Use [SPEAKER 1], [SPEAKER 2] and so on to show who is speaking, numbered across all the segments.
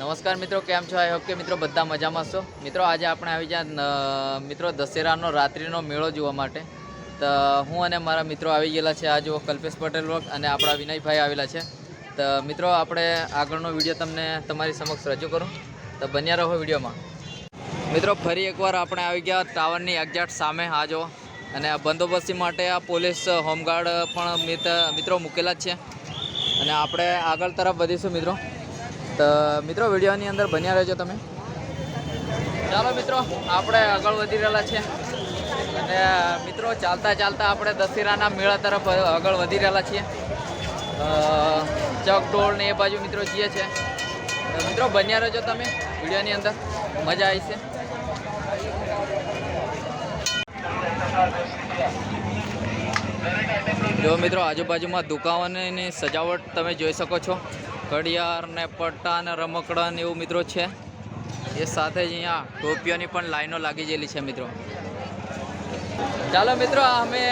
[SPEAKER 1] નમસ્કાર મિત્રો, કેમ છો? આઈ હોપ કે મિત્રો બધા મજામાં છો. મિત્રો આજે આપણે આવી ગયા મિત્રો દશેરાનો રાત્રિનો મેળો જોવા માટે. તો હું અને મારા મિત્રો આવી ગયેલા છે. આ જો કલ્પેશ પટેલ વર્ગ અને આપણા વિનયભાઈ આવેલા છે. તો મિત્રો આપણે આગળનો વિડીયો તમને તમારી સમક્ષ રજૂ કરું, તો બન્યા રહો વિડીયોમાં. મિત્રો ફરી એકવાર આપણે આવી ગયા ટાવરની એક્ઝેક્ટ સામે. આ જો અને બંદોબસ્તી માટે આ પોલીસ હોમગાર્ડ પણ મિત્રો મૂકેલા જ છે. અને આપણે આગળ તરફ વધીશું મિત્રો. તો મિત્રો વિડીયોની અંદર બન્યા રહેજો તમે. ચાલો મિત્રો, આપણે આગળ વધી રહેલા છે અને મિત્રો ચાલતા ચાલતા આપણે દશેરાના મેળા તરફ આગળ વધી રહેલા છીએ. ચકડોળ ને એ બાજુ મિત્રો જઈએ છે. તો મિત્રો બન્યા રહેજો તમે વિડીયોની અંદર, મજા આવી છે. જો મિત્રો આજુબાજુમાં દુકાનોની સજાવટ તમે જોઈ શકો છો. ઘડિયાળ ને પટ્ટા ને રમકડા ને એવું મિત્રો છે. એ સાથે જ અહીંયા ટોપીઓની પણ લાઈનો લાગી ગયેલી છે મિત્રો. ચાલો મિત્રો, અમે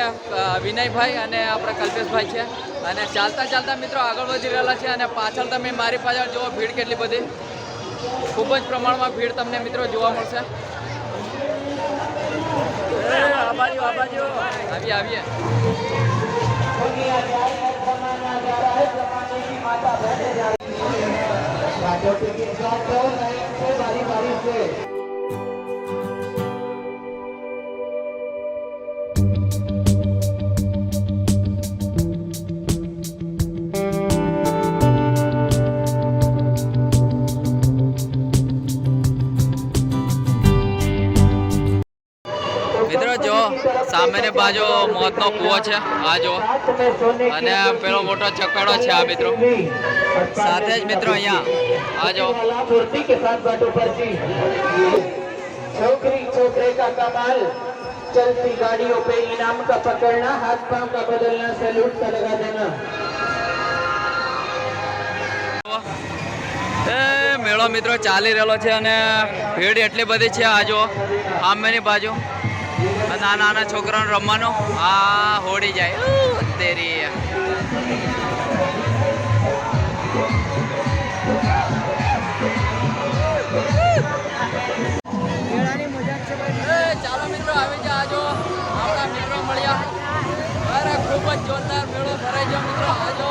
[SPEAKER 1] વિનયભાઈ અને આપણે કલ્પેશભાઈ છે અને ચાલતા ચાલતા મિત્રો આગળ વધી રહેલા છે. અને પાછળ તમે મારી પાછળ જુઓ ભીડ કેટલી બધી, ખૂબ જ પ્રમાણમાં ભીડ તમને મિત્રો જોવા મળશે. આવીએ મિત્રો. જો સામેની બાજુ મોતનો કૂવો છે, આ જો, અને પેલો મોટો ચકડો છે આ મિત્રો. સાથે જ મિત્રો અહીંયા આ જો
[SPEAKER 2] छोकरी छोकरे का कमाल, चलती गाड़ियों पे इनाम का पकड़ना, हाथ पांव का बदलना, सैल्यूट का लगा देना.
[SPEAKER 1] મેળો મિત્રો ચાલી રહેલો છે અને ભીડ એટલી બધી છે. આ જો સામેની બાજુ નાના નાના છોકરાઓને રમવાનું, આ હોડી જાય તેરી. ચાલો મિત્રો આવી જા. આજો આપણા મિત્રો મળ્યા. અરે ખૂબ જ જોરદાર મેળો ભરાઈ ગયો મિત્રો. આજો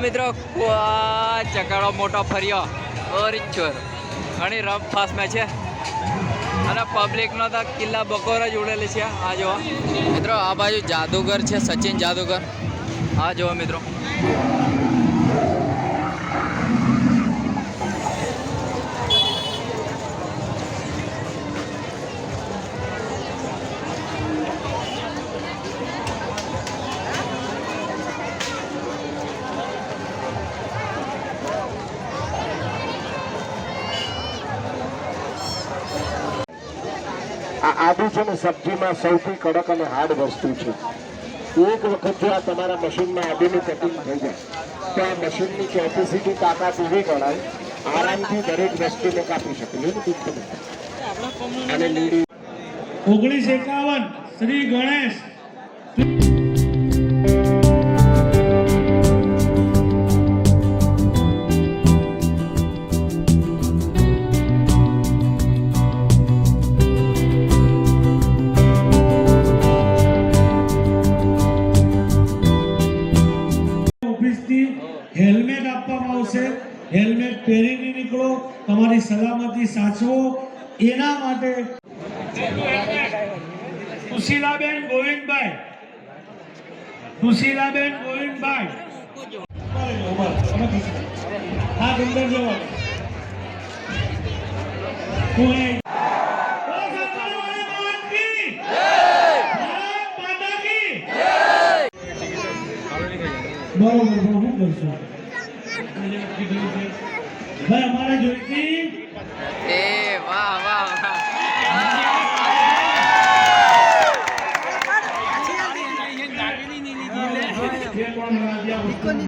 [SPEAKER 1] મિત્રો ચકાડો મોટો ફર્યો ઓરિચ્છોર ઘણી રફ ફાસ્ટમાં છે અને પબ્લિકનો તો કિલ્લા બકોર જ ઉડેલી છે. આ જુઓ મિત્રો, આ બાજુ જાદુગર છે, સચિન જાદુગર. આ જુઓ મિત્રો.
[SPEAKER 2] આદુ છે ને સબ્જીમાં સૌથી કડક અને હાર્ડ વસ્તુ છે. એક વખત જો આ તમારા મશીનમાં આદુનું કટિંગ થઈ જાય તો આ મશીનની કેપેસિટી તાકાત એવી ગણાય, આરામથી દરેક વસ્તુને કાપી શકે. અને લીડી
[SPEAKER 3] 1951 શ્રી ગણેશ હેલ્મેટ આપવામાં આવશે. હેલ્મેટ પહેરીને નીકળો, તમારી સલામતી સાચવો એના માટે સુશીલાબેન ગોવિંદભાઈ, સુશીલાબેન ગોવિંદભાઈ હા અંદર જવા બરોબર શું કરશું ભાઈ અમારે જોઈતી
[SPEAKER 1] એ વાહ વાહ વાહ